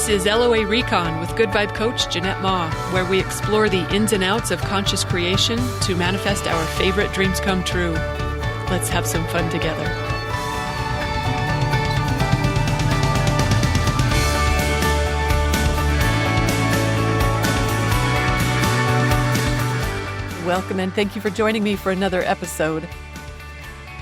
This is LOA Recon with Good Vibe Coach Jeanette Ma, where we explore the ins and outs of conscious creation to manifest our favorite dreams come true. Let's have some fun together. Welcome and thank you for joining me for another episode.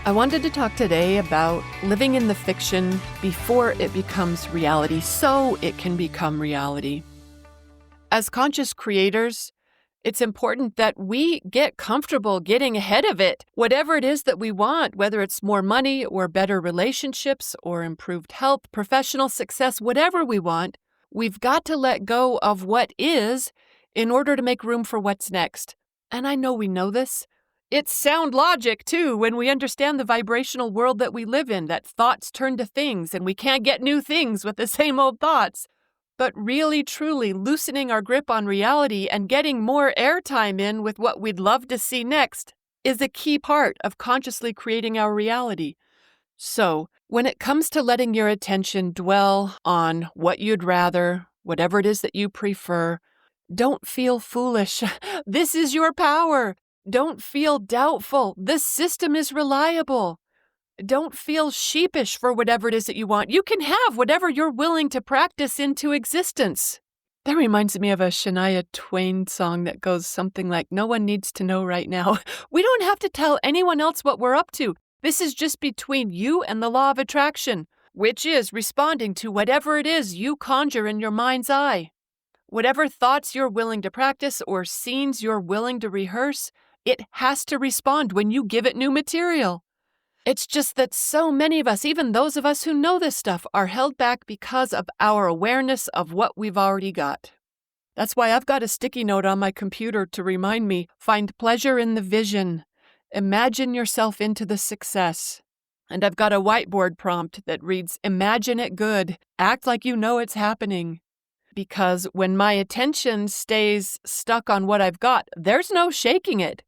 I wanted to talk today about living in the fiction before it becomes reality, so it can become reality. As conscious creators, it's important that we get comfortable getting ahead of it. Whatever it is that we want, whether it's more money or better relationships or improved health, professional success, whatever we want, we've got to let go of what is in order to make room for what's next. And I know we know this. It's sound logic, too, when we understand the vibrational world that we live in, that thoughts turn to things and we can't get new things with the same old thoughts. But really, truly loosening our grip on reality and getting more airtime in with what we'd love to see next is a key part of consciously creating our reality. So, when it comes to letting your attention dwell on what you'd rather, whatever it is that you prefer, don't feel foolish. This is your power. Don't feel doubtful. This system is reliable. Don't feel sheepish for whatever it is that you want. You can have whatever you're willing to practice into existence. That reminds me of a Shania Twain song that goes something like, "No one needs to know right now." We don't have to tell anyone else what we're up to. This is just between you and the law of attraction, which is responding to whatever it is you conjure in your mind's eye. Whatever thoughts you're willing to practice or scenes you're willing to rehearse, it has to respond when you give it new material. It's just that so many of us, even those of us who know this stuff, are held back because of our awareness of what we've already got. That's why I've got a sticky note on my computer to remind me, find pleasure in the vision. Imagine yourself into the success. And I've got a whiteboard prompt that reads, imagine it good. Act like you know it's happening. Because when my attention stays stuck on what I've got, there's no shaking it.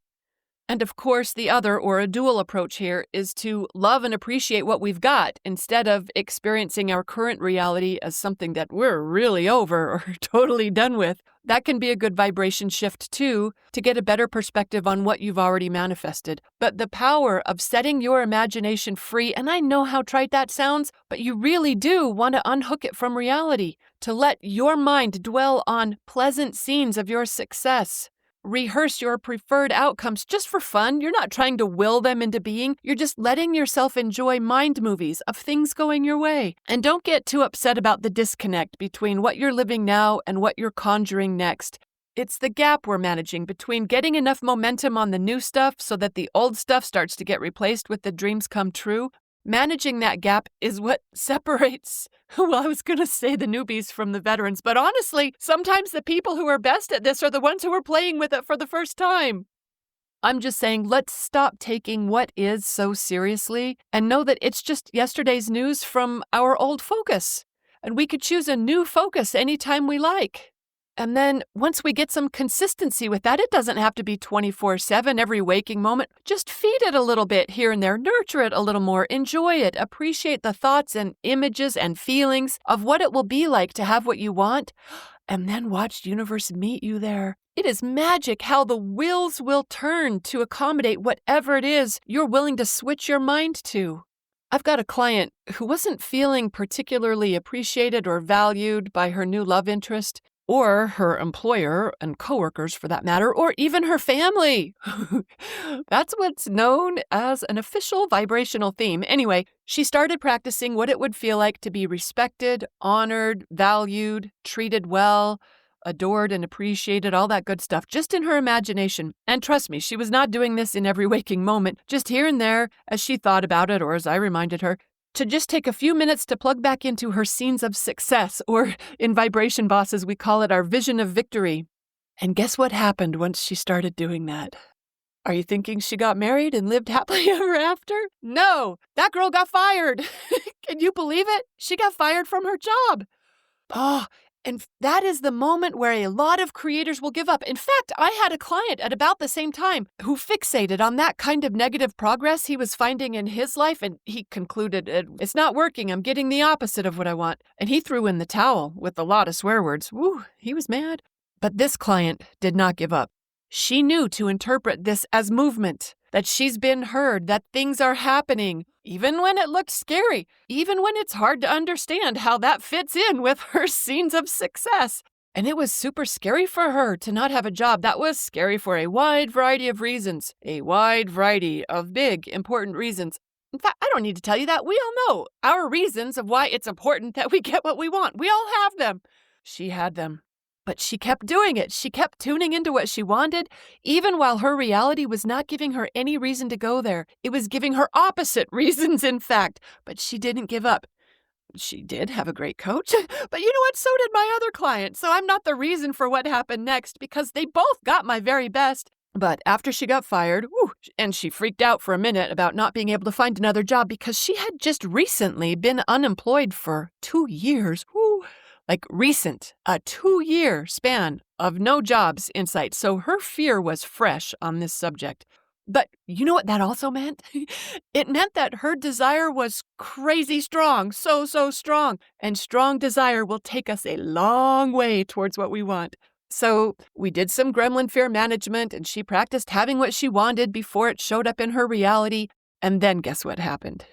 And of course, the other, or a dual approach here, is to love and appreciate what we've got instead of experiencing our current reality as something that we're really over or totally done with. That can be a good vibration shift too, to get a better perspective on what you've already manifested. But the power of setting your imagination free, and I know how trite that sounds, but you really do want to unhook it from reality, to let your mind dwell on pleasant scenes of your success. Rehearse your preferred outcomes just for fun. You're not trying to will them into being. You're just letting yourself enjoy mind movies of things going your way. And don't get too upset about the disconnect between what you're living now and what you're conjuring next. It's the gap we're managing between getting enough momentum on the new stuff so that the old stuff starts to get replaced with the dreams come true. Managing that gap is what separates, well, I was going to say the newbies from the veterans, but honestly, sometimes the people who are best at this are the ones who are playing with it for the first time. I'm just saying, let's stop taking what is so seriously and know that it's just yesterday's news from our old focus. And we could choose a new focus anytime we like. And then once we get some consistency with that, it doesn't have to be 24/7 every waking moment. Just feed it a little bit here and there, nurture it a little more, enjoy it, appreciate the thoughts and images and feelings of what it will be like to have what you want, and then watch the universe meet you there. It is magic how the wheels will turn to accommodate whatever it is you're willing to switch your mind to. I've got a client who wasn't feeling particularly appreciated or valued by her new love interest, or her employer and coworkers for that matter, or even her family. That's what's known as an official vibrational theme. Anyway, she started practicing what it would feel like to be respected, honored, valued, treated well, adored and appreciated, all that good stuff, just in her imagination. And trust me, she was not doing this in every waking moment, just here and there as she thought about it, or as I reminded her, to just take a few minutes to plug back into her scenes of success, or in Vibration Bosses, we call it our vision of victory. And guess what happened once she started doing that? Are you thinking she got married and lived happily ever after? No, that girl got fired. Can you believe it? She got fired from her job. Oh, And that is the moment where a lot of creators will give up. In fact, I had a client at about the same time who fixated on that kind of negative progress he was finding in his life, and he concluded, it's not working. I'm getting the opposite of what I want. And he threw in the towel with a lot of swear words. Woo, he was mad. But this client did not give up. She knew to interpret this as movement, that she's been heard, that things are happening, even when it looked scary, even when it's hard to understand how that fits in with her scenes of success. And it was super scary for her to not have a job. That was scary for a wide variety of reasons, a wide variety of big, important reasons. In fact, I don't need to tell you that. We all know our reasons of why it's important that we get what we want. We all have them. She had them. But she kept doing it. She kept tuning into what she wanted, even while her reality was not giving her any reason to go there. It was giving her opposite reasons, in fact. But she didn't give up. She did have a great coach. But you know what? So did my other client. So I'm not the reason for what happened next, because they both got my very best. But after she got fired, and she freaked out for a minute about not being able to find another job because she had just recently been unemployed for 2 years. Like recent, a 2-year span of no jobs in sight. So her fear was fresh on this subject. But you know what that also meant? It meant that her desire was crazy strong, so strong. And strong desire will take us a long way towards what we want. So we did some gremlin fear management, and she practiced having what she wanted before it showed up in her reality. And then guess what happened?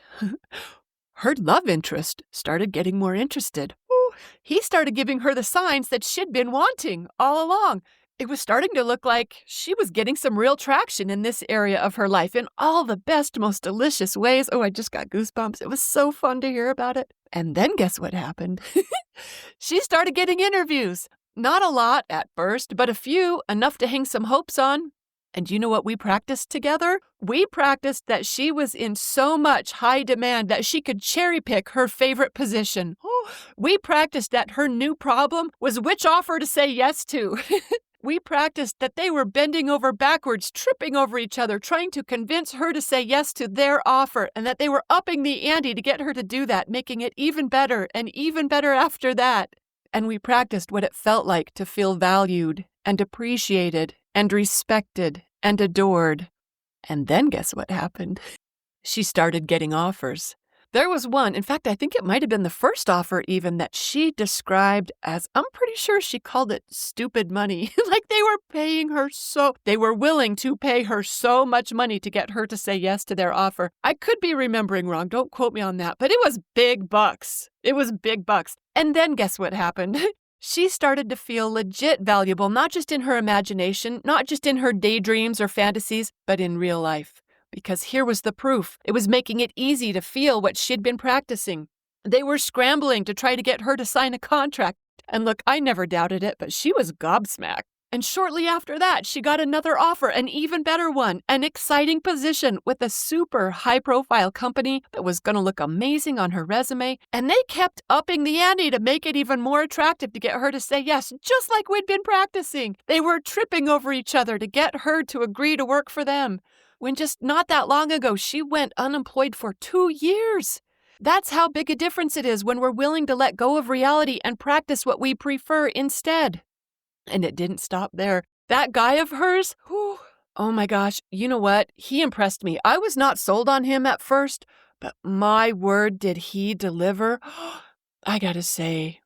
Her love interest started getting more interested. He started giving her the signs that she'd been wanting all along. It was starting to look like she was getting some real traction in this area of her life in all the best, most delicious ways. Oh, I just got goosebumps. It was so fun to hear about it. And then guess what happened? She started getting interviews. Not a lot at first, but a few, enough to hang some hopes on. And you know what we practiced together? We practiced that she was in so much high demand that she could cherry pick her favorite position. We practiced that her new problem was which offer to say yes to. We practiced that they were bending over backwards, tripping over each other, trying to convince her to say yes to their offer, and that they were upping the ante to get her to do that, making it even better and even better after that. And we practiced what it felt like to feel valued and appreciated and respected and adored. And then guess what happened? She started getting offers. There was one, in fact, I think it might have been the first offer even, that she described as, I'm pretty sure she called it stupid money. Like they were willing to pay her so much money to get her to say yes to their offer. I could be remembering wrong, don't quote me on that, but it was big bucks. It was big bucks. And then guess what happened? She started to feel legit valuable, not just in her imagination, not just in her daydreams or fantasies, but in real life. Because here was the proof. It was making it easy to feel what she'd been practicing. They were scrambling to try to get her to sign a contract. And look, I never doubted it, but she was gobsmacked. And shortly after that, she got another offer, an even better one, an exciting position with a super high-profile company that was going to look amazing on her resume. And they kept upping the ante to make it even more attractive to get her to say yes, just like we'd been practicing. They were tripping over each other to get her to agree to work for them. When just not that long ago, she went unemployed for 2 years. That's how big a difference it is when we're willing to let go of reality and practice what we prefer instead. And it didn't stop there. That guy of hers, oh my gosh, you know what? He impressed me. I was not sold on him at first, but my word, did he deliver. I gotta say,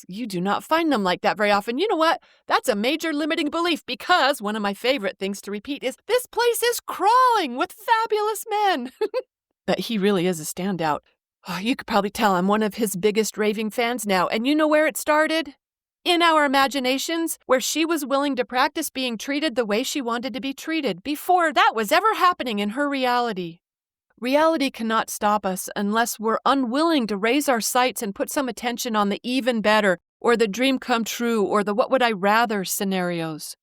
you do not find them like that very often. You know what? That's a major limiting belief, because one of my favorite things to repeat is, this place is crawling with fabulous men. But he really is a standout. You could probably tell I'm one of his biggest raving fans now. And you know where it started? In our imaginations, where she was willing to practice being treated the way she wanted to be treated before that was ever happening in her reality. Reality cannot stop us unless we're unwilling to raise our sights and put some attention on the even better, or the dream come true, or the what would I rather scenarios.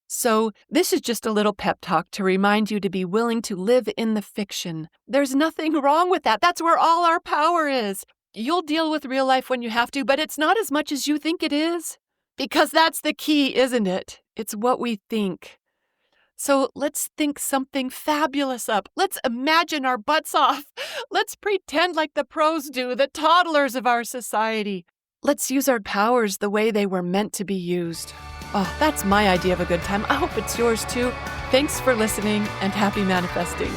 So this is just a little pep talk to remind you to be willing to live in the fiction. There's nothing wrong with that. That's where all our power is. You'll deal with real life when you have to, but it's not as much as you think it is. Because that's the key, isn't it? It's what we think. So let's think something fabulous up. Let's imagine our butts off. Let's pretend like the pros do, the toddlers of our society. Let's use our powers the way they were meant to be used. Oh, that's my idea of a good time. I hope it's yours too. Thanks for listening and happy manifesting.